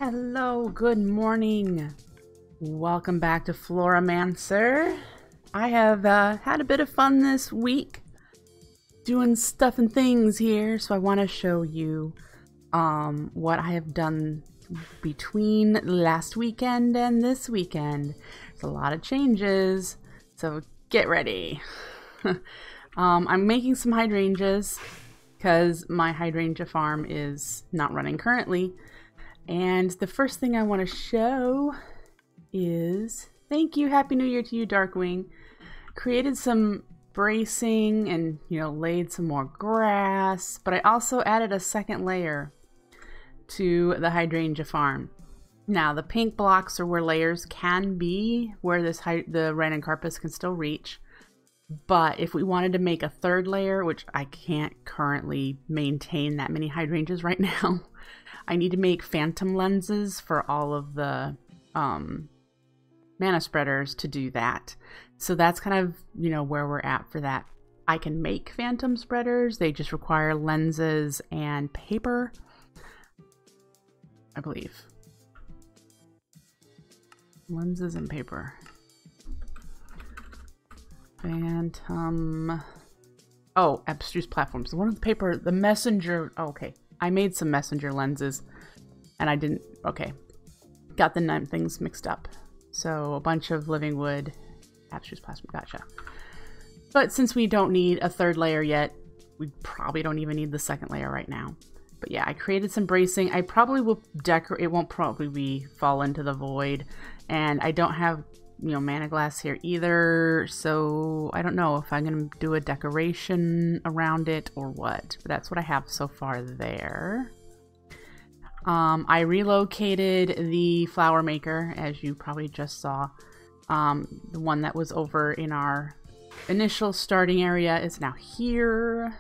Hello, good morning. Welcome back to Floramancer. I have had a bit of fun this week doing stuff and things here, so I want to show you what I have done between last weekend and this weekend. There's a lot of changes, so get ready. I'm making some hydrangeas because my hydrangea farm is not running currently. And the first thing I want to show is, thank you, Happy New Year to you, Darkwing. Created some bracing and, laid some more grass, but I also added a second layer to the hydrangea farm. Now, the pink blocks are where layers can be, where the Ranicarpus can still reach. But if we wanted to make a third layer, which I can't currently maintain that many hydrangeas right now, I need to make phantom lenses for all of the mana spreaders to do that. So that's kind of, where we're at for that. I can make phantom spreaders. They just require lenses and paper, I believe. Lenses and paper. Phantom. Oh, abstruse platforms. One of the paper, the messenger. Oh, okay. I made some messenger lenses and I didn't. Okay. Got the name things mixed up. So a bunch of living wood, abstruse platform. Gotcha. But since we don't need a third layer yet, we probably don't even need the second layer right now. But yeah, I created some bracing. I probably will decorate. It won't probably be fall into the void. And I don't have mana glass here either, so I don't know if I'm gonna do a decoration around it or what, but that's what I have so far there. I relocated the flower maker, as you probably just saw. The one that was over in our initial starting area is now here,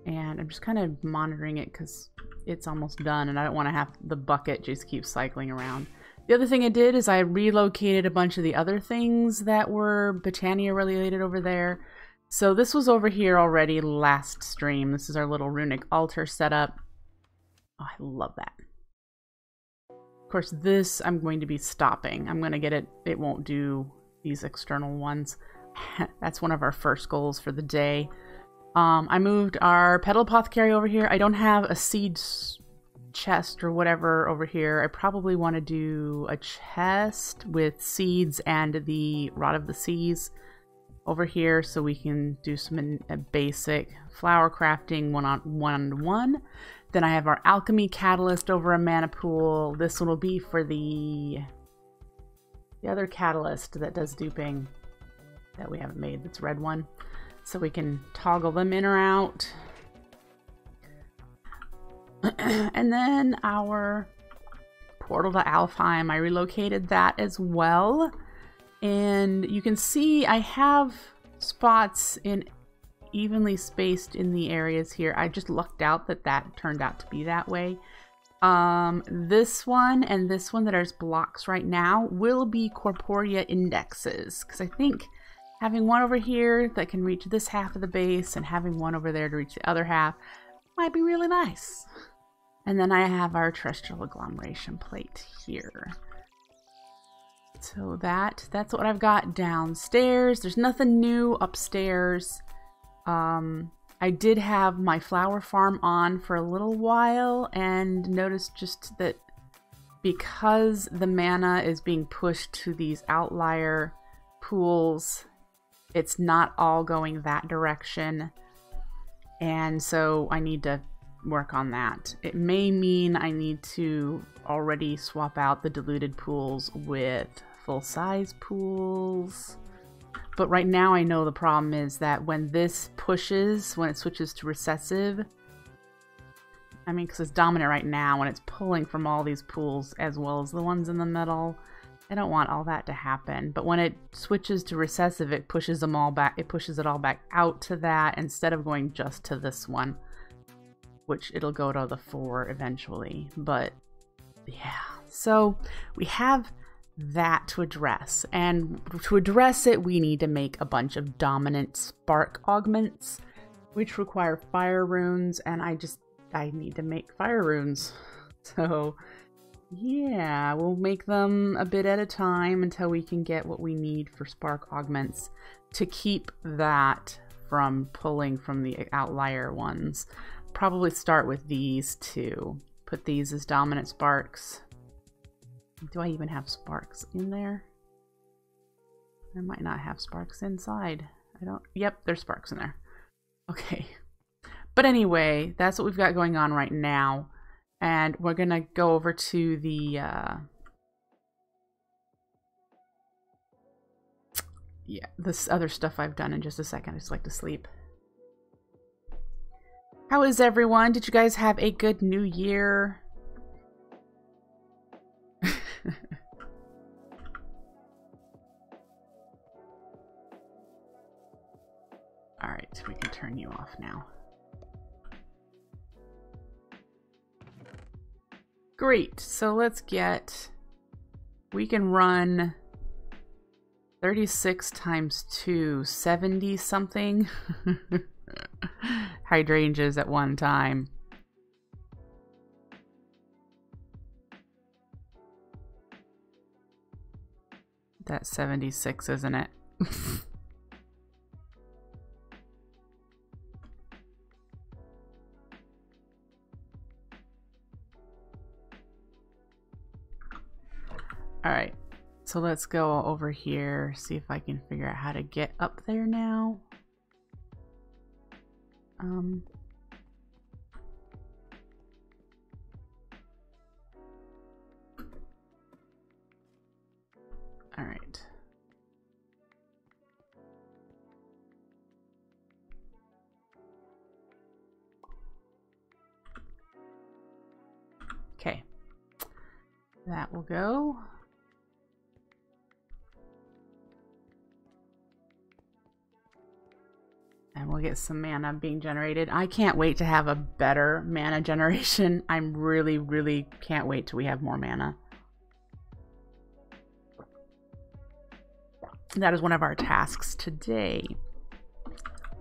and I'm just kind of monitoring it because it's almost done and I don't want to have the bucket just keep cycling around. The other thing I did is I relocated a bunch of the other things that were Botania related over there. So this was over here already last stream. This is our little Runic Altar setup. Oh, I love that. Of course, this I'm going to be stopping. I'm going to get it. It won't do these external ones. That's one of our first goals for the day. I moved our Petal Apothecary over here. I don't have a seed chest or whatever over here. I probably want to do a chest with seeds and the Rod of the Seas over here so we can do some basic flower crafting one-on-one. Then I have our alchemy catalyst over a mana pool. This one will be for the other catalyst that does duping that we haven't made, that's red one, so we can toggle them in or out. And then our portal to Alfheim, I relocated that as well. And you can see I have spots in evenly spaced in the areas here. I just lucked out that that turned out to be that way. This one and this one that are blocks right now will be Corporea indexes, because I think having one over here that can reach this half of the base and having one over there to reach the other half might be really nice. And then I have our terrestrial agglomeration plate here. So that's what I've got downstairs. There's nothing new upstairs. I did have my flower farm on for a little while and noticed just that because the mana is being pushed to these outlier pools, it's not all going that direction. And so I need to work on that. It may mean I need to already swap out the diluted pools with full-size pools. But right now I know the problem is that when this pushes, when it switches to recessive, I mean, because it's dominant right now and it's pulling from all these pools as well as the ones in the middle, I don't want all that to happen. But when it switches to recessive, it pushes them all back. It pushes it all back out to that instead of going just to this one, which it'll go to the 4 eventually. But yeah, so we have that to address, and to address it we need to make a bunch of dominant spark augments, which require fire runes, and I need to make fire runes. So yeah, we'll make them a bit at a time until we can get what we need for spark augments to keep that from pulling from the outlier ones. Probably start with these two. Put these as dominant sparks. Do I even have sparks in there? I might not have sparks inside. I don't. Yep, there's sparks in there. Okay. But anyway, that's what we've got going on right now. And we're gonna go over to the yeah, this other stuff I've done in just a second. I just like to sleep. How is everyone? Did you guys have a good new year? Alright, we can turn you off now. Great, so let's get... We can run 36 times 2, 70 something hydrangeas at one time. That's 76, isn't it? Alright, so let's go over here, see if I can figure out how to get up there now. Alright. Okay. That will go. And we'll get some mana being generated. I can't wait to have a better mana generation. I'm really can't wait till we have more mana. That is one of our tasks today.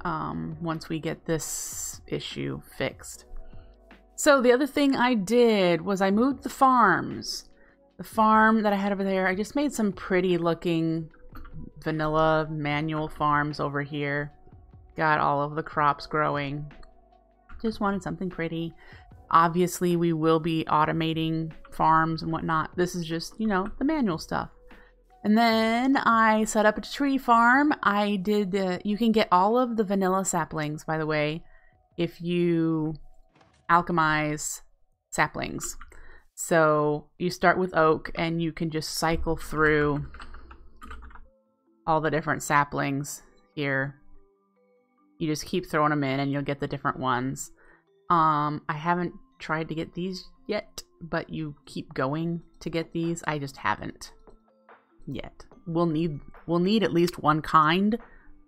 Once we get this issue fixed. So the other thing I did was I moved the farms. The farm that I had over there, I just made some pretty looking vanilla manual farms over here. Got all of the crops growing. Just wanted something pretty. Obviously, we will be automating farms and whatnot. This is just, you know, the manual stuff. And then I set up a tree farm. I did, you can get all of the vanilla saplings, by the way, if you alchemize saplings. So you start with oak and you can just cycle through all the different saplings here. You just keep throwing them in and you'll get the different ones. I haven't tried to get these yet, but you keep going to get these. I just haven't yet. We'll need at least one kind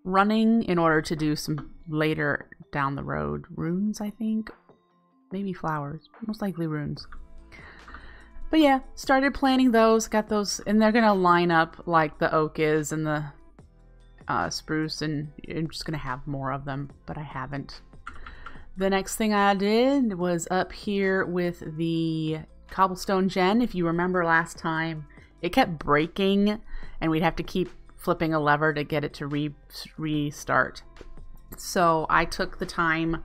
running in order to do some later down the road runes, I think. Maybe flowers. Most likely runes. But yeah, started planting those, got those, and they're gonna line up like the oak is and the spruce, and I'm just gonna have more of them, but I haven't. The next thing I did was up here with the Cobblestone Gen. If you remember last time, it kept breaking and we'd have to keep flipping a lever to get it to restart. So I took the time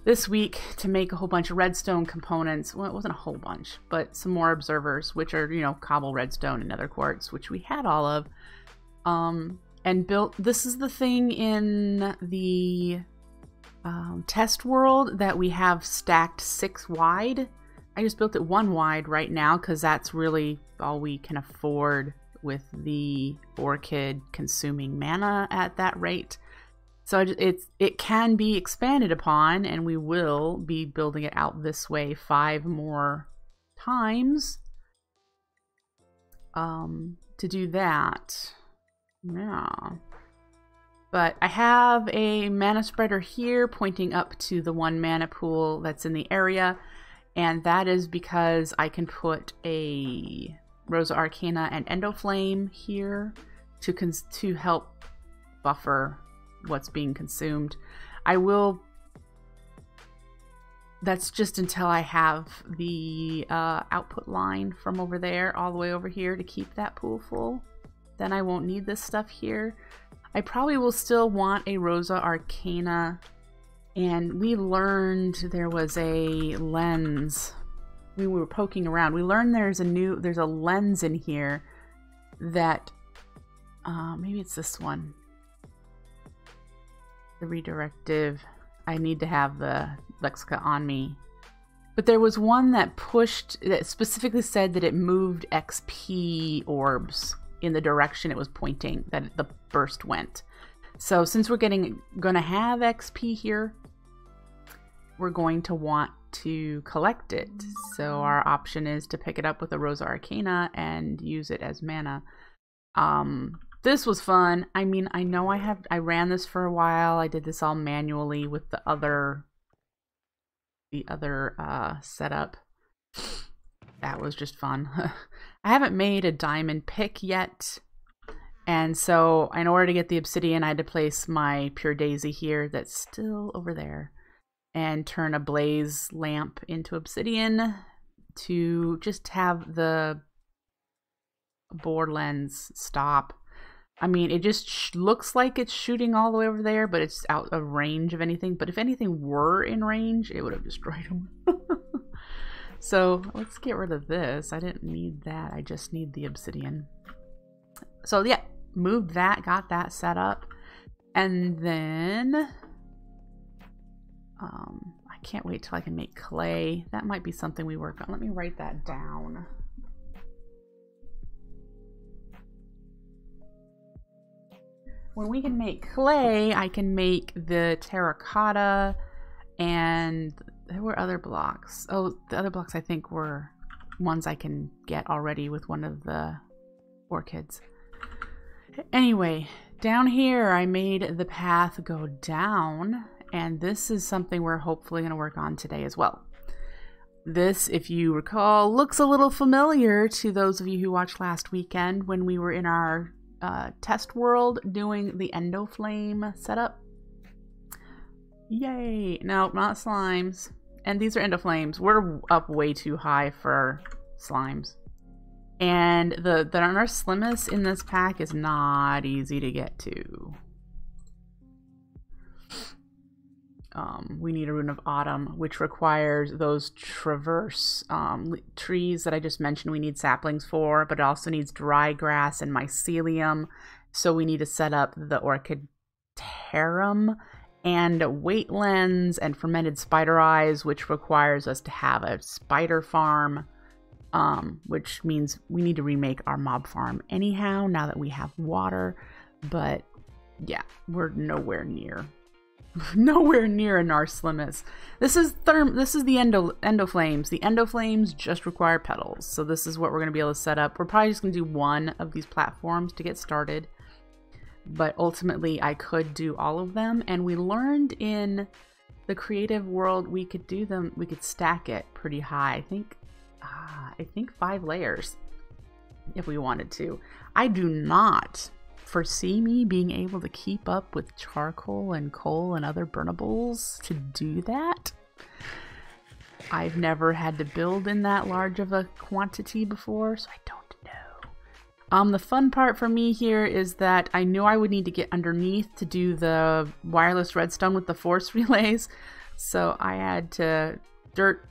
this week to make a whole bunch of redstone components. Well, it wasn't a whole bunch, but some more observers, which are, you know, cobble redstone and nether quartz, which we had all of. And built, this is the thing in the test world that we have stacked 6 wide. I just built it 1 wide right now because that's really all we can afford with the orchid consuming mana at that rate. So it can be expanded upon, and we will be building it out this way 5 more times to do that. Yeah. But I have a mana spreader here pointing up to the 1 mana pool that's in the area, and that is because I can put a Rosa Arcana and Endoflame here to help buffer what's being consumed. I will that's just until I have the output line from over there all the way over here to keep that pool full. Then I won't need this stuff here. I probably will still want a Rosa Arcana. And we learned there was a lens. We were poking around. We learned there's a lens in here that, maybe it's this one. The redirective. I need to have the Lexica on me. But there was one that specifically said that it moved XP orbs in the direction it was pointing, that the burst went. So since we're gonna have XP here, we're going to want to collect it. So our option is to pick it up with a Rosa Arcana and use it as mana. This was fun. I mean, I know I ran this for a while. I did this all manually with the other setup. That was just fun. I haven't made a diamond pick yet. And so in order to get the obsidian, I had to place my pure daisy here that's still over there and turn a blaze lamp into obsidian to just have the board lens stop. I mean, it just looks like it's shooting all the way over there, but it's out of range of anything. But if anything were in range, it would have destroyed them. So let's get rid of this. I didn't need that. I just need the obsidian. So yeah, moved that, got that set up. And then I can't wait till I can make clay. That might be something we work on. Let me write that down. When we can make clay, I can make the terracotta, and there were other blocks. Oh, the other blocks I think were ones I can get already with one of the orchids. Anyway, down here I made the path go down, and this is something we're hopefully going to work on today as well. This, if you recall, looks a little familiar to those of you who watched last weekend when we were in our test world doing the endoflame setup. Yay! No, not slimes. And these are endoflames. We're up way too high for slimes. And the Narcissus in this pack is not easy to get to. We need a Rune of Autumn, which requires those traverse trees that I just mentioned we need saplings for, but it also needs dry grass and mycelium. So we need to set up the Orchidarium and weight lens and fermented spider eyes, which requires us to have a spider farm, which means we need to remake our mob farm anyhow now that we have water. But yeah, we're nowhere near a Narcissus. This is the endoflames. The endoflames just require petals. So this is what we're going to be able to set up. We're probably just going to do one of these platforms to get started. But ultimately I could do all of them. And we learned in the creative world we could do them. We could stack it pretty high. I think 5 layers if we wanted to. I do not foresee me being able to keep up with charcoal and coal and other burnables to do that. I've never had to build in that large of a quantity before, so I don't know. The fun part for me here is that I knew I would need to get underneath to do the wireless redstone with the force relays, so I had to dirt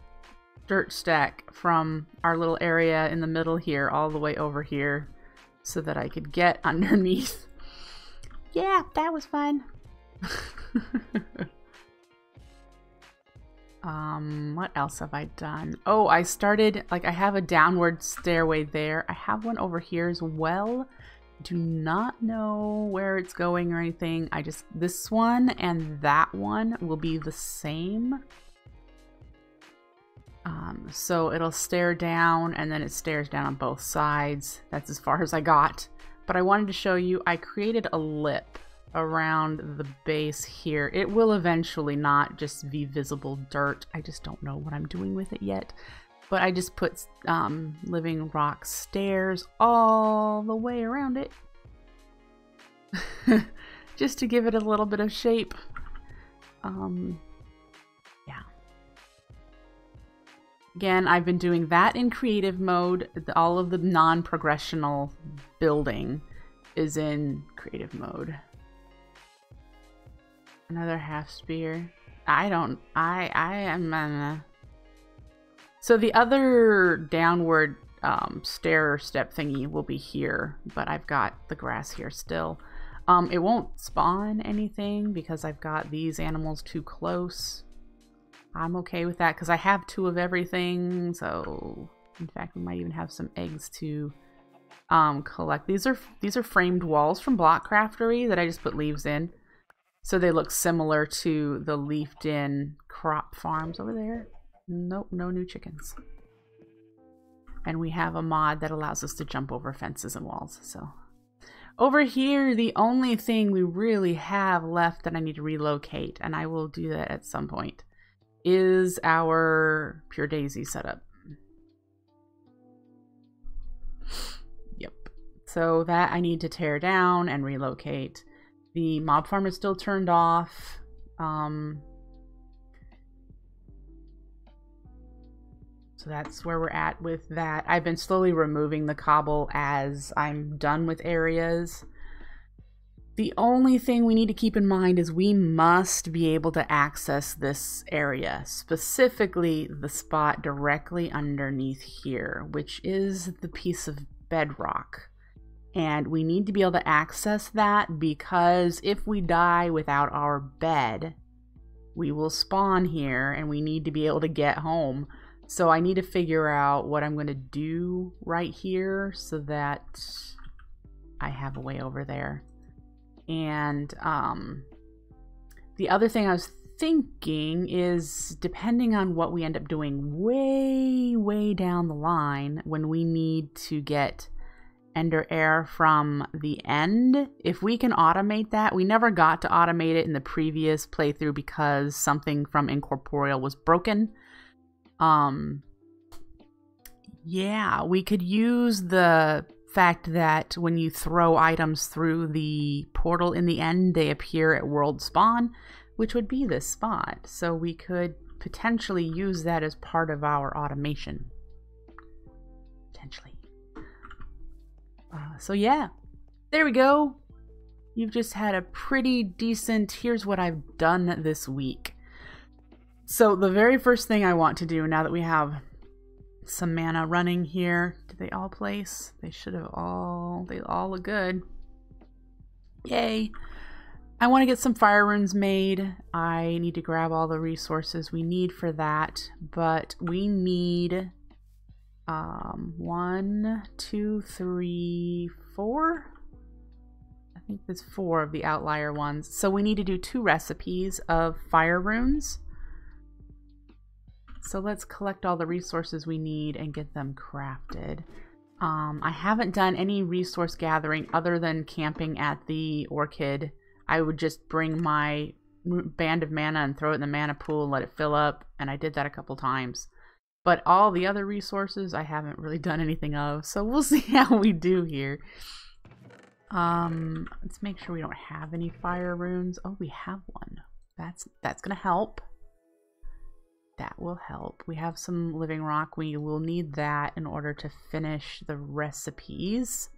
stack from our little area in the middle here all the way over here, so that I could get underneath. Yeah, that was fun. What else have I done? Oh, I started, I have a downward stairway there. I have one over here as well. Do not know where it's going or anything. This one and that one will be the same. So it'll stare down and then it stares down on both sides. That's as far as I got. But I wanted to show you, I created a lip around the base here. It will eventually not just be visible dirt. I just don't know what I'm doing with it yet. But I just put living rock stairs all the way around it. Just to give it a little bit of shape. Yeah. Again, I've been doing that in creative mode. All of the non-progressional building is in creative mode. Another half spear. I am... So the other downward stair step thingy will be here, but I've got the grass here still. It won't spawn anything because I've got these animals too close. I'm okay with that because I have 2 of everything. So, in fact, we might even have some eggs to collect. These are framed walls from Block Craftery that I just put leaves in. So they look similar to the leafed-in crop farms over there. Nope, no new chickens. And we have a mod that allows us to jump over fences and walls. So over here, the only thing we really have left that I need to relocate, and I will do that at some point, is our Pure Daisy setup. Yep. So that I need to tear down and relocate. The mob farm is still turned off. So that's where we're at with that. I've been slowly removing the cobble as I'm done with areas. The only thing we need to keep in mind is we must be able to access this area, specifically the spot directly underneath here, which is the piece of bedrock. And we need to be able to access that because if we die without our bed, we will spawn here and we need to be able to get home. So I need to figure out what I'm going to do right here so that I have a way over there. And the other thing I was thinking is, depending on what we end up doing way down the line, when we need to get Ender Air from the end, if we can automate that. We never got to automate it in the previous playthrough because something from Incorporeal was broken. Yeah, we could use the fact that when you throw items through the portal in the end, they appear at world spawn, which would be this spot. So we could potentially use that as part of our automation. Potentially. So yeah, there we go. You've just had a pretty decent, here's what I've done this week. So the very first thing I want to do, now that we have some mana running here, did they all place? They should have all, they all look good. Yay. I want to get some fire runes made. I need to grab all the resources we need for that, but we need 1, 2, 3, 4. I think there's 4 of the outlier ones. So we need to do 2 recipes of fire runes. So let's collect all the resources we need and get them crafted. I haven't done any resource gathering other than camping at the orchid. I would just bring my band of mana and throw it in the mana pool and let it fill up, and I did that a couple times. But all the other resources I haven't really done anything of, so we'll see how we do here. Let's make sure we don't have any fire runes. Oh, we have one. That's gonna help. That will help. We have some living rock. We will need that in order to finish the recipes.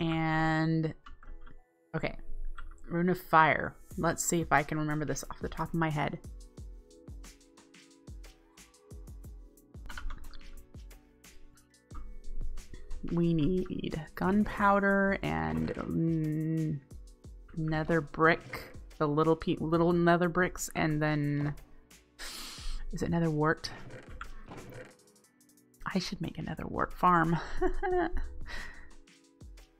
And okay, Rune of Fire. Let's see if I can remember this off the top of my head. We need gunpowder and nether brick, the little nether bricks, and then is it nether wart? I should make another wart farm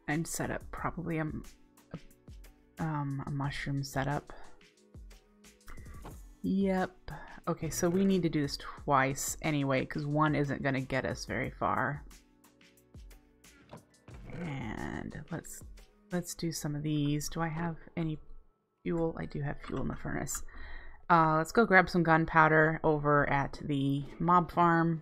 and set up probably a mushroom setup. Yep. Okay, so we need to do this twice anyway because one isn't going to get us very far. And let's do some of these. Do I have any fuel? I do have fuel in the furnace. Let's go grab some gunpowder over at the mob farm.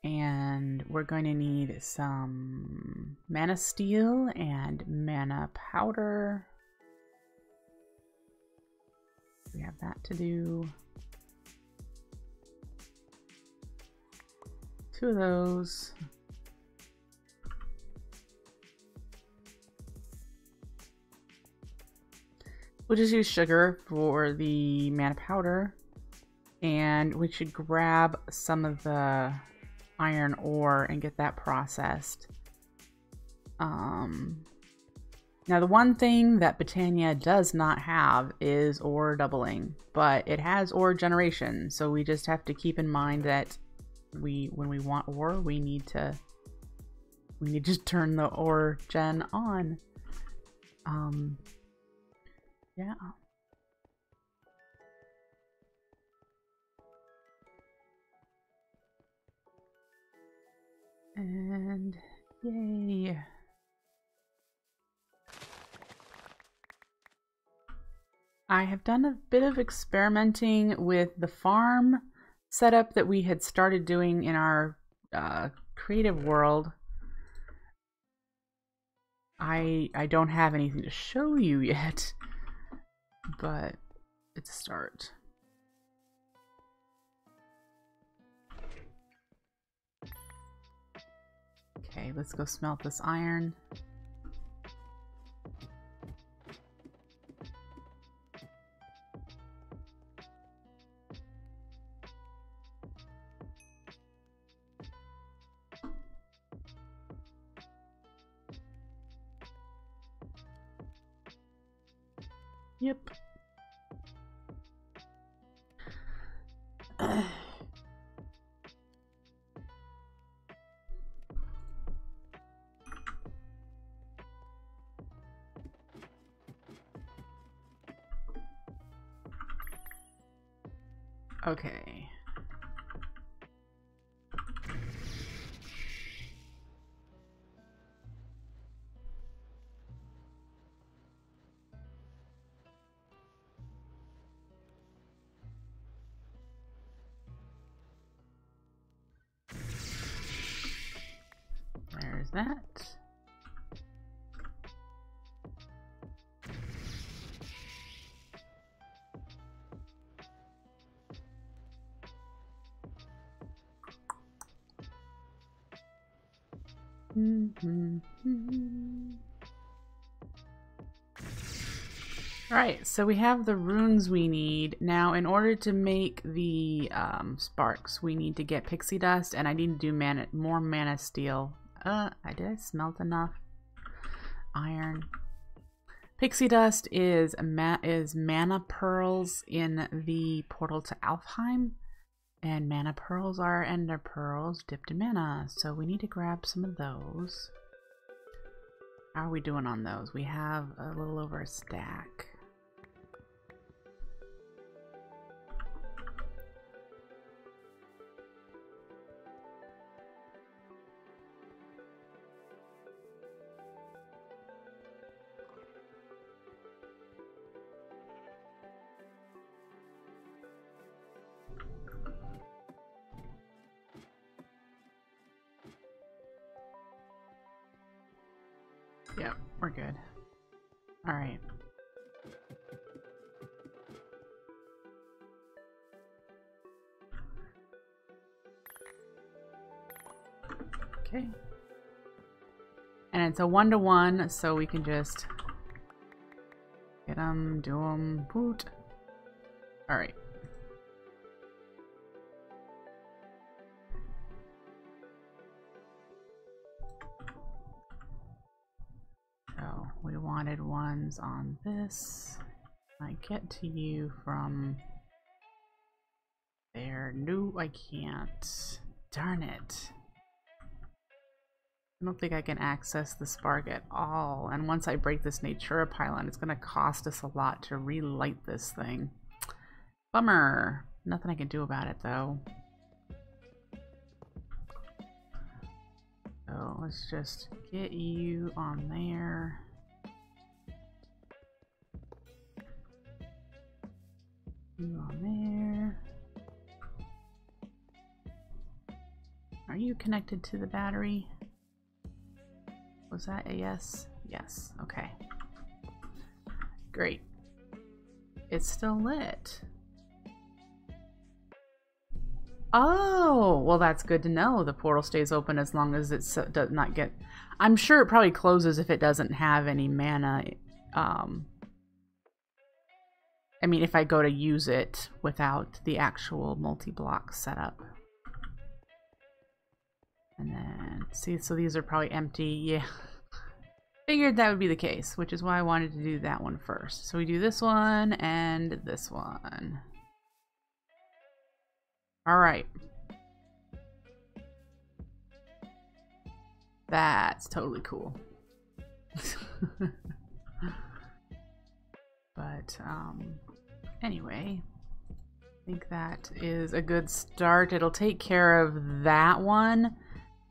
And we're going to need some mana steel and mana powder. We have that to do. 2 of those. We'll just use sugar for the mana powder. And we should grab some of the iron ore and get that processed. Now the one thing that Botania does not have is ore doubling, but it has ore generation, so we just have to keep in mind that when we want ore, we need to turn the ore gen on. Yeah. And yay. I have done a bit of experimenting with the farm setup that we had started doing in our creative world. I don't have anything to show you yet, but it's a start. Okay, let's go smelt this iron. Yep. Okay. There's that. Alright, so we have the runes we need. Now, in order to make the sparks, we need to get pixie dust, and I need to do more mana steel. Did I smelt enough? Iron. Pixie dust is mana pearls in the portal to Alfheim. And mana pearls are ender pearls dipped in mana. So we need to grab some of those. How are we doing on those? We have a little over a stack. Yep, we're good. All right. Okay. And it's a 1-to-1, so we can just get them, do them, boot. All right. So we wanted ones on this. I get to you from there. No, I can't. Darn it. I don't think I can access the spark at all. And once I break this Natura pylon, it's going to cost us a lot to relight this thing. Bummer. Nothing I can do about it, though. So let's just get you on there. You on there. Are you connected to the battery? Was that a yes? Yes. Okay. Great. It's still lit. Oh, well, that's good to know. The portal stays open as long as it does not get... I'm sure it probably closes if it doesn't have any mana. I mean, if I go to use it without the actual multi-block setup. And then, see, so these are probably empty. Yeah. Figured that would be the case, which is why I wanted to do that one first. So we do this one and this one. All right. That's totally cool. But anyway, I think that is a good start. It'll take care of that one,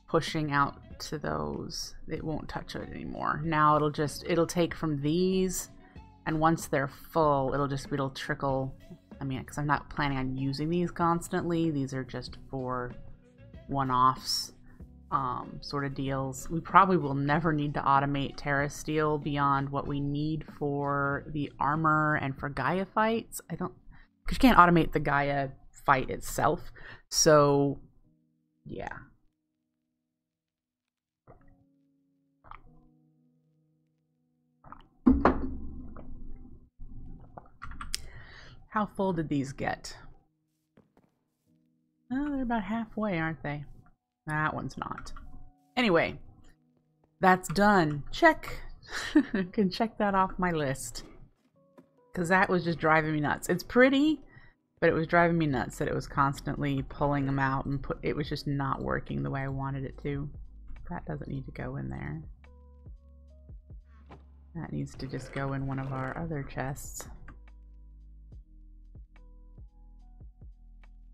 pushing out to those. It won't touch it anymore. Now it'll take from these, and once they're full, it'll trickle. I mean, because I'm not planning on using these constantly. These are just for one-offs sort of deals. We probably will never need to automate Terra Steel beyond what we need for the armor and for Gaia fights. Because you can't automate the Gaia fight itself. So, yeah. How full did these get? Oh, they're about halfway, aren't they? That one's not. Anyway, that's done. Check. Can check that off my list. Because that was just driving me nuts. It's pretty, but it was driving me nuts that it was constantly pulling them out and it was just not working the way I wanted it to. That doesn't need to go in there. That needs to just go in one of our other chests.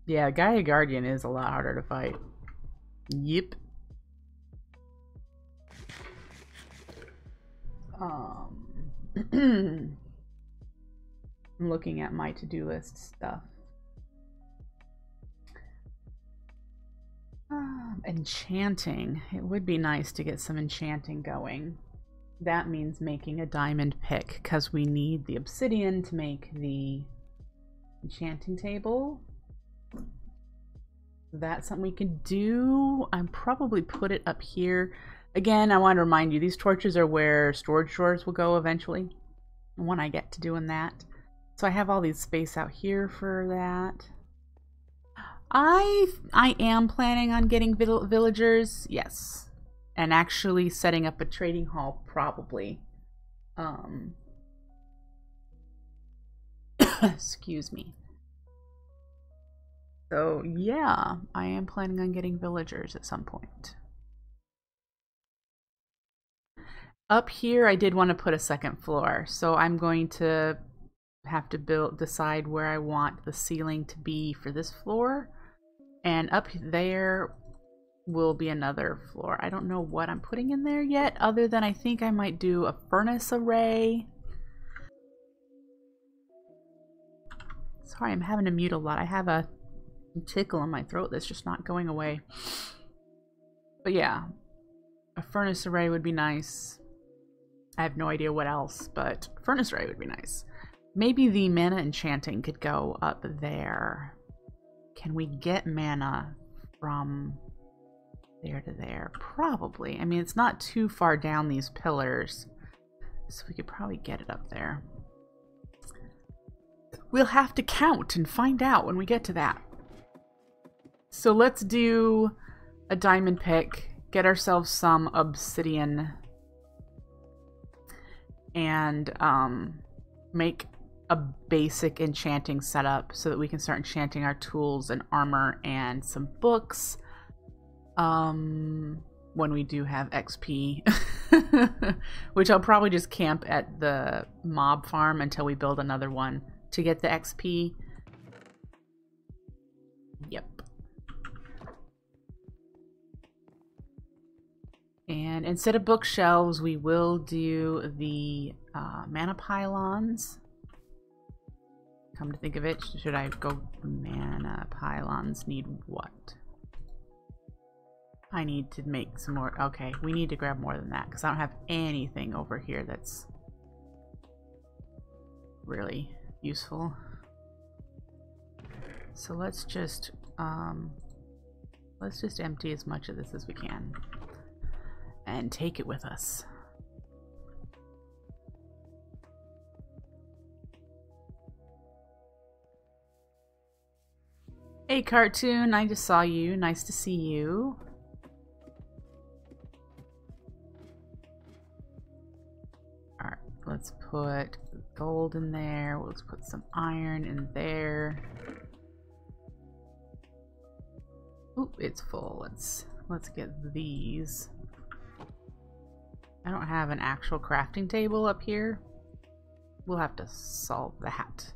Yeah, Gaia Guardian is a lot harder to fight. Yep. I'm looking at my to-do list stuff. Enchanting. It would be nice to get some enchanting going. That means making a diamond pick, because we need the obsidian to make the enchanting table. That's something we can do. I'm probably put it up here. Again, I want to remind you, these torches are where storage drawers will go eventually, when I get to doing that. So I have all these space out here for that. I am planning on getting villagers, yes. And actually setting up a trading hall, probably. Excuse me. So yeah, I am planning on getting villagers at some point. Up here, I did want to put a second floor, so I'm going to have to decide where I want the ceiling to be for this floor. And up there will be another floor. I don't know what I'm putting in there yet, other than I think I might do a furnace array. Sorry, I'm having to mute a lot. I have a tickle in my throat that's just not going away. But yeah, a furnace array would be nice. I have no idea what else, but furnace array would be nice. Maybe the mana enchanting could go up there. Can we get mana from there to there? Probably. I mean, it's not too far down these pillars, so we could probably get it up there. We'll have to count and find out when we get to that. So let's do a diamond pick, get ourselves some obsidian, and make a basic enchanting setup so that we can start enchanting our tools and armor and some books when we do have XP. Which I'll probably just camp at the mob farm until we build another one to get the XP. Yep. And instead of bookshelves, we will do the mana pylons. Come to think of it, should I go mana pylons need what? I need to make some more. Okay, we need to grab more than that because I don't have anything over here that's really useful. So let's just Let's just empty as much of this as we can and take it with us. Hey Cartoon, I just saw you. Nice to see you. Alright, let's put gold in there. Let's put some iron in there. Oop, it's full. Let's get these. I don't have an actual crafting table up here. We'll have to solve that.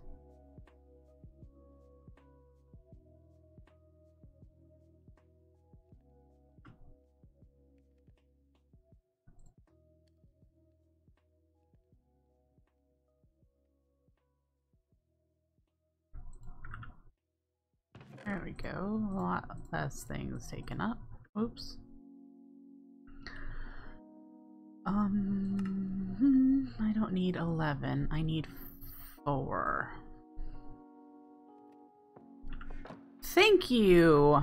There we go. A lot less things taken up. Oops. I don't need 11. I need 4. Thank you!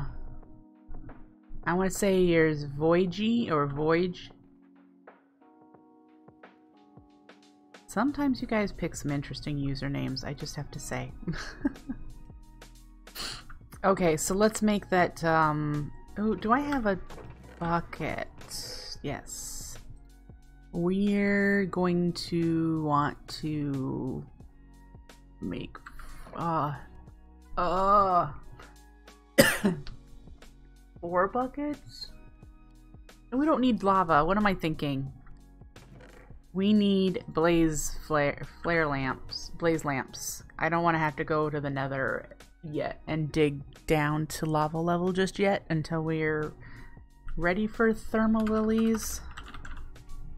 I want to say yours Voygy or Voyage. Sometimes you guys pick some interesting usernames, I just have to say. Okay, so let's make that, oh, do I have a bucket? Yes. We're going to want to make, 4 buckets? We don't need lava. What am I thinking? We need blaze lamps. I don't want to have to go to the nether yet and dig down to lava level just yet until we're ready for thermal lilies.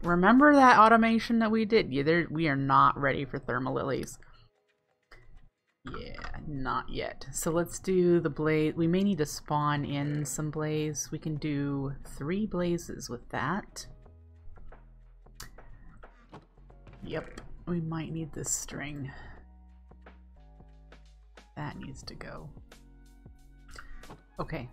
Remember that automation that we did? Yeah, we are not ready for thermal lilies. Yeah, not yet. So let's do the blaze. We may need to spawn in some blaze. We can do 3 blazes with that. Yep, we might need this string. That needs to go. Okay.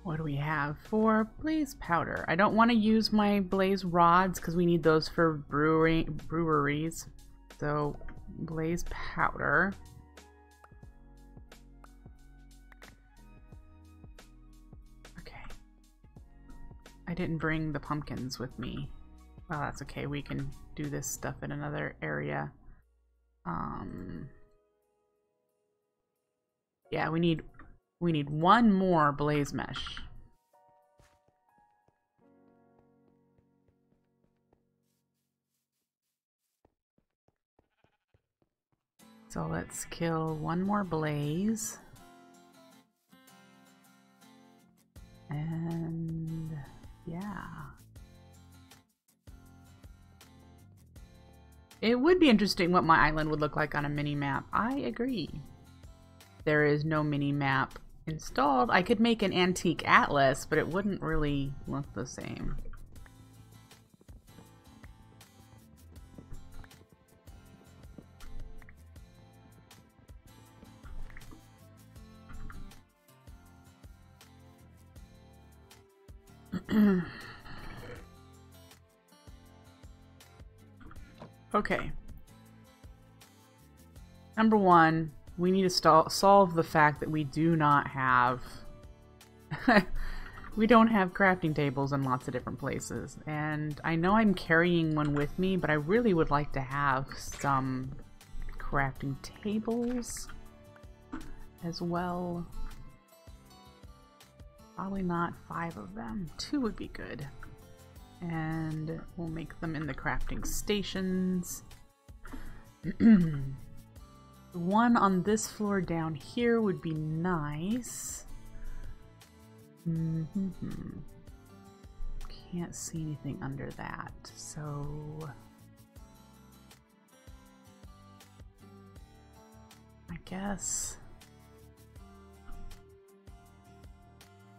What do we have for blaze powder? I don't want to use my blaze rods because we need those for breweries. So blaze powder. Okay. I didn't bring the pumpkins with me. Well, that's okay. We can do this stuff in another area. Yeah, we need 1 more blaze mesh. So let's kill 1 more blaze. And yeah. It would be interesting what my island would look like on a mini-map. I agree. There is no mini-map installed. I could make an antique atlas, but it wouldn't really look the same. Okay. Number 1, we need to solve the fact that we do not have we don't have crafting tables in lots of different places. And I know I'm carrying one with me, but I really would like to have some crafting tables as well. Probably not 5 of them. 2 would be good. And we'll make them in the crafting stations. 1 on this floor down here would be nice. Can't see anything under that, so I guess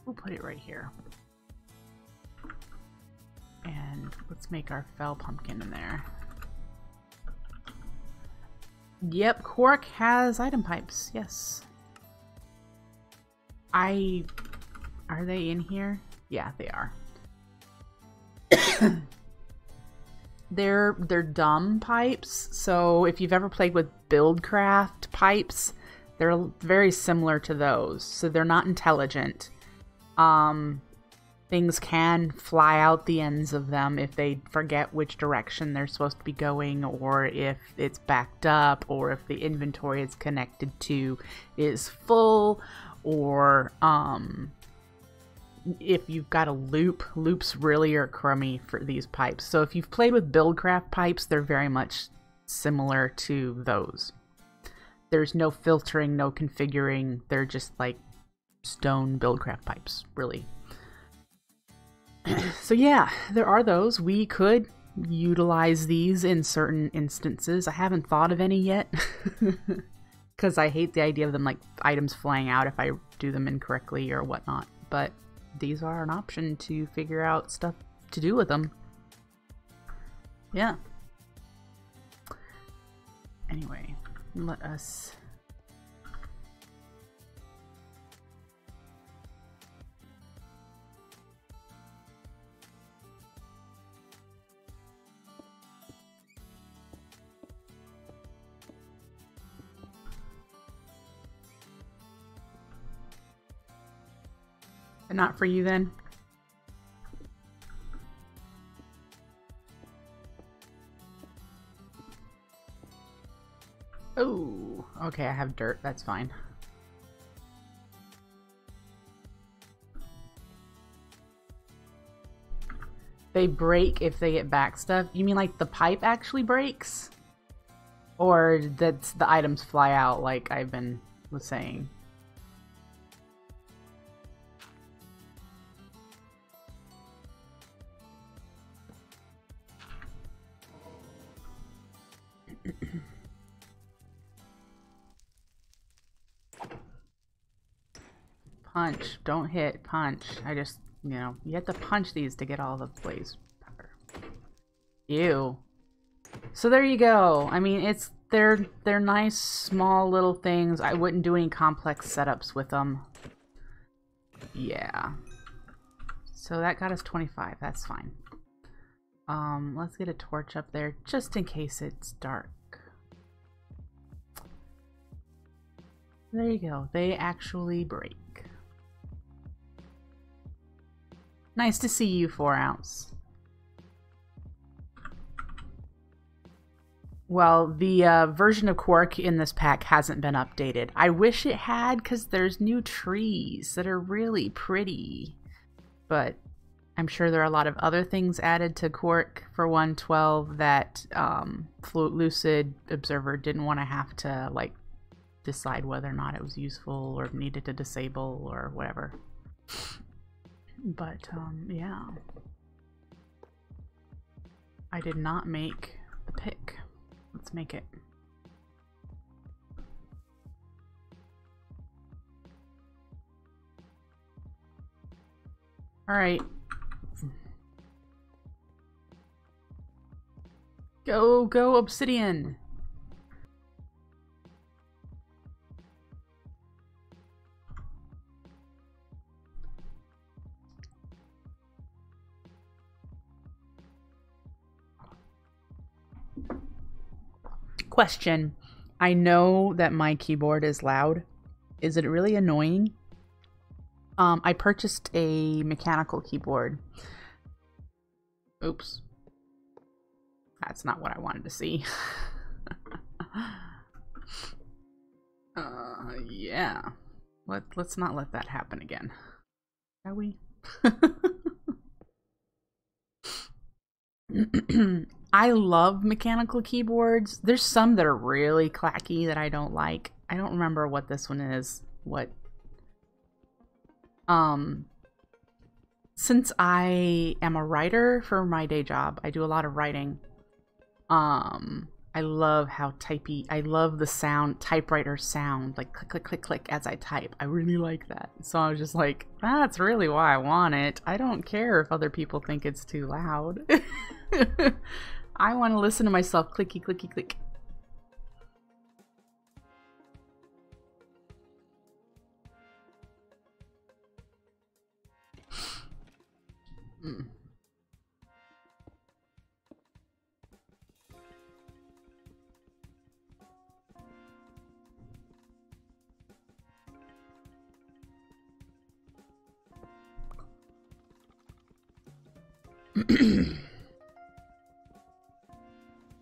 we'll put it right here. And let's make our fell pumpkin in there. Yep, Quark has item pipes, yes. Are they in here? Yeah, they are. They're dumb pipes, so if you've ever played with Buildcraft pipes, they're very similar to those. So they're not intelligent. Things can fly out the ends of them if they forget which direction they're supposed to be going, or if it's backed up, or if the inventory it's connected to is full, or if you've got a loop. Loops really are crummy for these pipes. So if you've played with Buildcraft pipes, they're very much similar to those. There's no filtering, no configuring. They're just like stone Buildcraft pipes, really. So yeah, there are those. We could utilize these in certain instances. I haven't thought of any yet because I hate the idea of them like items flying out if I do them incorrectly or whatnot. But these are an option to figure out stuff to do with them. Yeah. Anyway, let us... Not for you then? Oh, okay, I have dirt, that's fine. They break if they get back stuff. You mean like the pipe actually breaks? Or that the items fly out like was saying? Punch. Don't hit. Punch. I just, you know, you have to punch these to get all the blaze powder. Ew. So there you go. I mean, they're nice, small little things. I wouldn't do any complex setups with them. Yeah. So that got us 25. That's fine. Let's get a torch up there just in case it's dark. There you go. They actually break. Nice to see you, 4 ounce. Well, the version of Quark in this pack hasn't been updated. I wish it had, because there's new trees that are really pretty. But I'm sure there are a lot of other things added to Quark for 1.12 that Lucid Observer didn't want to have to, like, decide whether or not it was useful or needed to disable or whatever. But, yeah. I did not make the pick. Let's make it. Alright. Go, obsidian! Question. I know that my keyboard is loud. Is it really annoying? I purchased a mechanical keyboard. Oops. That's not what I wanted to see. Yeah. Let's not let that happen again. Shall we? I love mechanical keyboards. There's some that are really clacky that I don't like. I don't remember what this one is. Since I am a writer for my day job, I do a lot of writing. I love how typey, I love the sound, typewriter sound, like click, click, click, click as I type. I really like that. So I was just like, that's really why I want it. I don't care if other people think it's too loud. I want to listen to myself clicky, clicky, click. Mm.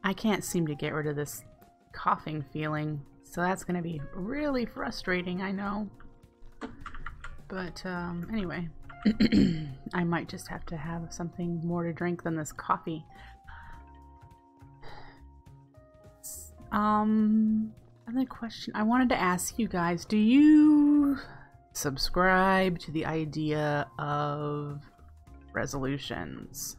I can't seem to get rid of this coughing feeling, so that's going to be really frustrating, I know. But anyway, I might just have to have something more to drink than this coffee. Another question I wanted to ask you guys, do you subscribe to the idea of resolutions?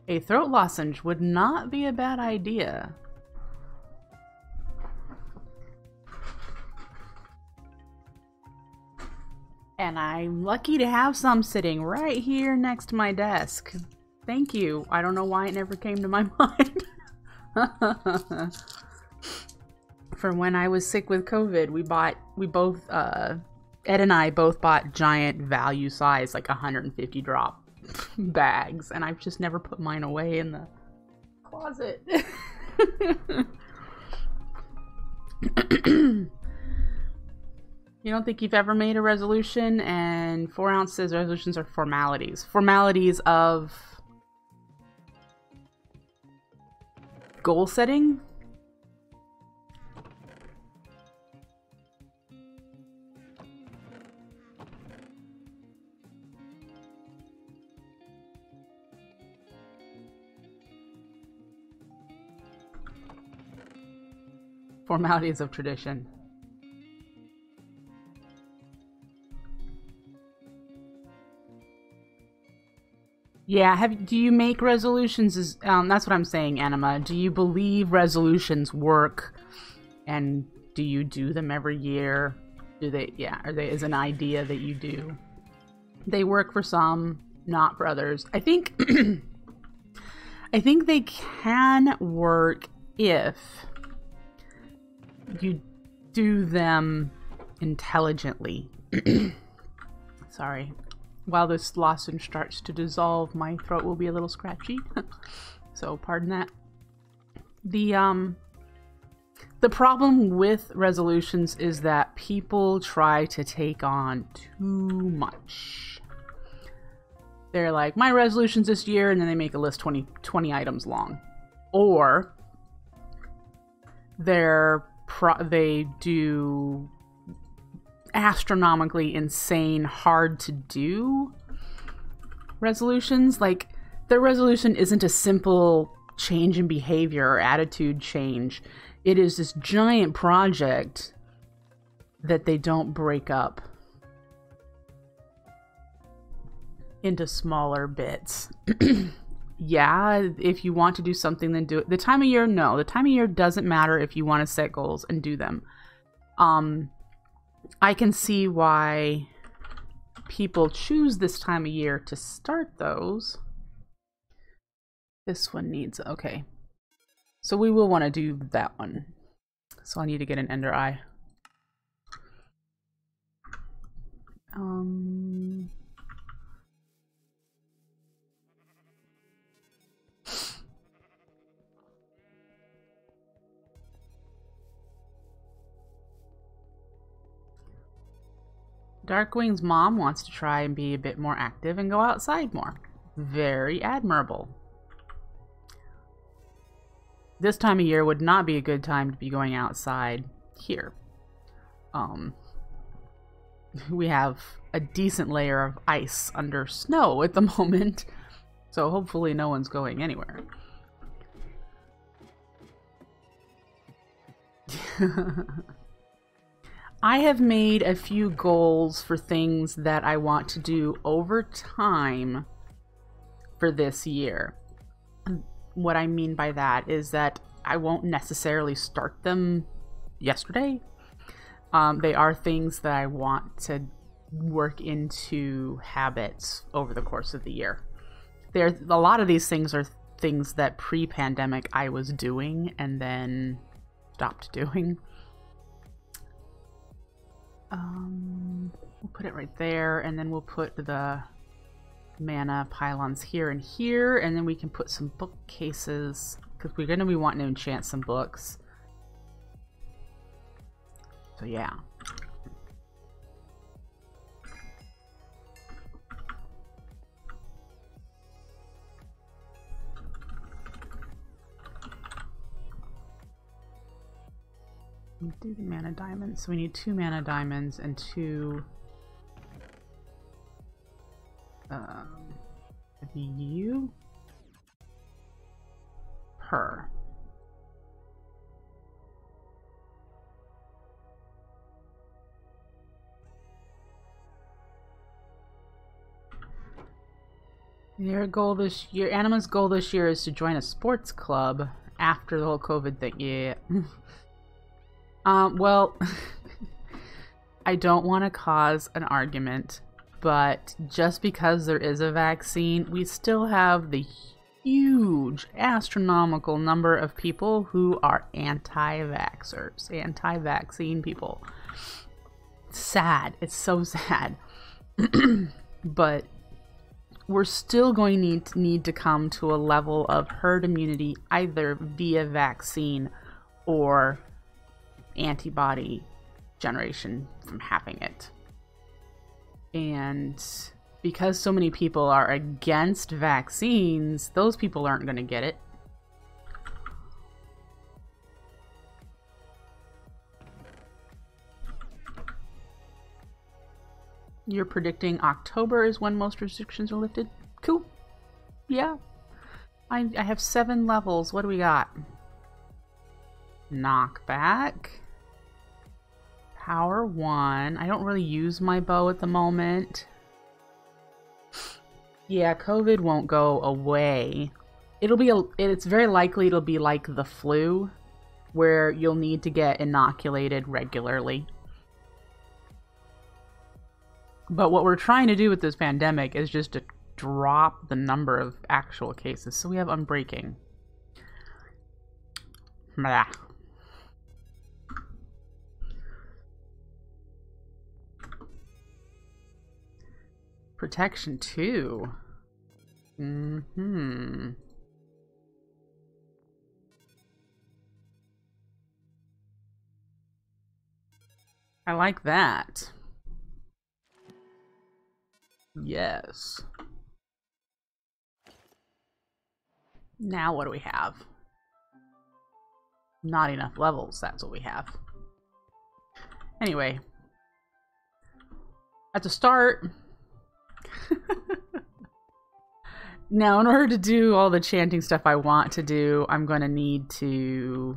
A throat lozenge would not be a bad idea. And I'm lucky to have some sitting right here next to my desk. Thank you. I don't know why it never came to my mind. For when I was sick with COVID, we both, Ed and I both bought giant value size, like 150 drop bags, and I've just never put mine away in the closet. You don't think you've ever made a resolution? And 4 ounces resolutions are formalities. Formalities of goal setting? Formalities of tradition. Yeah, do you make resolutions? That's what I'm saying, Anima. Do you believe resolutions work? And do you do them every year? Do they, yeah, is an idea that you do? They work for some, not for others. I think, I think they can work if you do them intelligently. Sorry. While this lozenge starts to dissolve, my throat will be a little scratchy. So pardon that. The problem with resolutions is that people try to take on too much. They're like, my resolutions this year, and then they make a list 20 items long. Or they do astronomically insane, hard to do resolutions. Like, their resolution isn't a simple change in behavior or attitude change. It is this giant project that they don't break up into smaller bits. Yeah, if you want to do something, then do it. The time of year, no. The time of year doesn't matter if you want to set goals and do them. I can see why people choose this time of year to start those. This one needs, okay. So we will want to do that one. So I need to get an Ender Eye. Darkwing's mom wants to try and be a bit more active and go outside more. Very admirable. This time of year would not be a good time to be going outside here. We have a decent layer of ice under snow at the moment, so hopefully no one's going anywhere. I have made a few goals for things that I want to do over time for this year. what I mean by that is that I won't necessarily start them yesterday. They are things that I want to work into habits over the course of the year. A lot of these things are things that pre-pandemic I was doing and then stopped doing. We'll put it right there, and then we'll put the mana pylons here and here, and then we can put some bookcases because we're going to be wanting to enchant some books. So yeah. We do the mana diamonds, so we need 2 mana diamonds and 2 VU per. Your goal this year, Anima's goal this year is to join a sports club after the whole COVID thing. Yeah. Well, I don't want to cause an argument, but just because there is a vaccine, we still have the huge, astronomical number of people who are anti-vaxxers, anti-vaccine people. Sad. It's so sad. But we're still going to need to come to a level of herd immunity either via vaccine or antibody generation from having it. And because so many people are against vaccines, those people aren't going to get it. You're predicting October is when most restrictions are lifted? Cool. Yeah. I have 7 levels. What do we got? Knockback. Power 1. I don't really use my bow at the moment. Yeah, COVID won't go away. It's very likely it'll be like the flu, where you'll need to get inoculated regularly. But what we're trying to do with this pandemic is just to drop the number of actual cases. So we have unbreaking. Blah. Protection 2. I like that. Yes. Now what do we have? Not enough levels, that's what we have. Anyway. At the start... Now, in order to do all the chanting stuff I want to do, I'm going to need to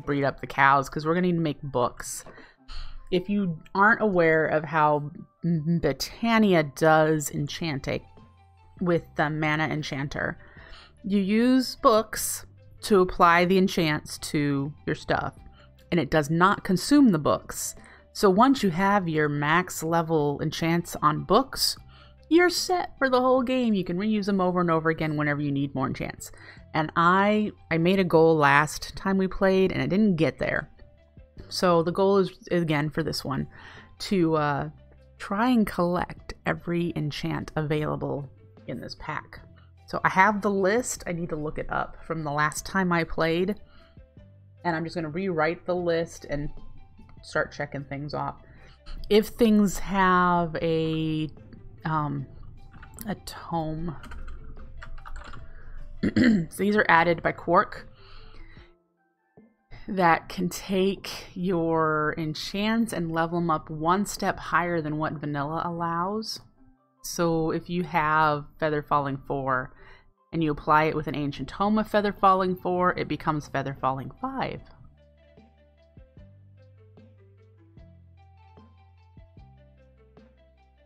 breed up the cows, because we're going to need to make books. If you aren't aware of how Botania does Enchanting with the Mana Enchanter, you use books to apply the enchants to your stuff, and it does not consume the books. So once you have your max level enchants on books, you're set for the whole game. You can reuse them over and over again whenever you need more enchants. And I made a goal last time we played, and I didn't get there. So the goal is, again, for this one, to try and collect every enchant available in this pack. So I have the list. I need to look it up from the last time I played. And I'm just going to rewrite the list and start checking things off. If things have a tome. So these are added by Quark that can take your enchants and level them up 1 step higher than what vanilla allows. So if you have Feather Falling 4 and you apply it with an ancient tome of Feather Falling 4, it becomes Feather Falling 5.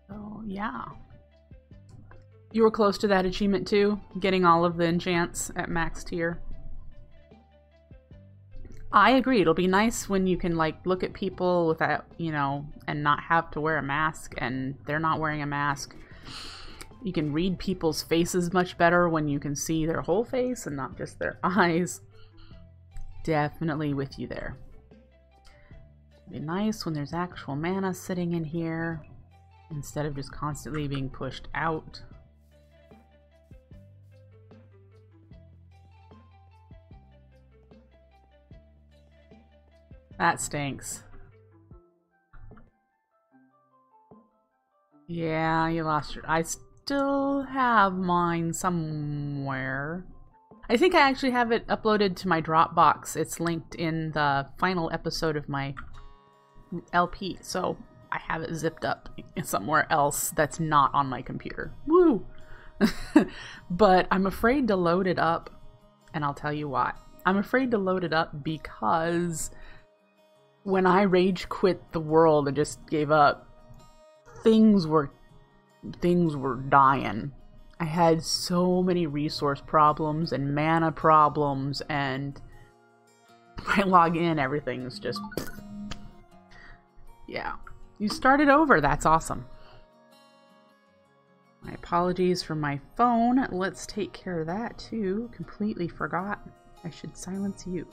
So yeah. You were close to that achievement too? Getting all of the enchants at max tier? I agree. It'll be nice when you can, like, look at people without, you know, and not have to wear a mask, and they're not wearing a mask. You can read people's faces much better when you can see their whole face and not just their eyes. Definitely with you there. It'll be nice when there's actual mana sitting in here instead of just constantly being pushed out. That stinks. Yeah, you lost your... I still have mine somewhere. I think I actually have it uploaded to my Dropbox. It's linked in the final episode of my LP, so I have it zipped up somewhere else that's not on my computer. Woo! But I'm afraid to load it up, and I'll tell you why. I'm afraid to load it up because when I rage quit the world and just gave up, things were dying. I had so many resource problems and mana problems, and when I log in, everything's just... Yeah. You started over. That's awesome. My apologies for my phone. Let's take care of that too. Completely forgot. I should silence you.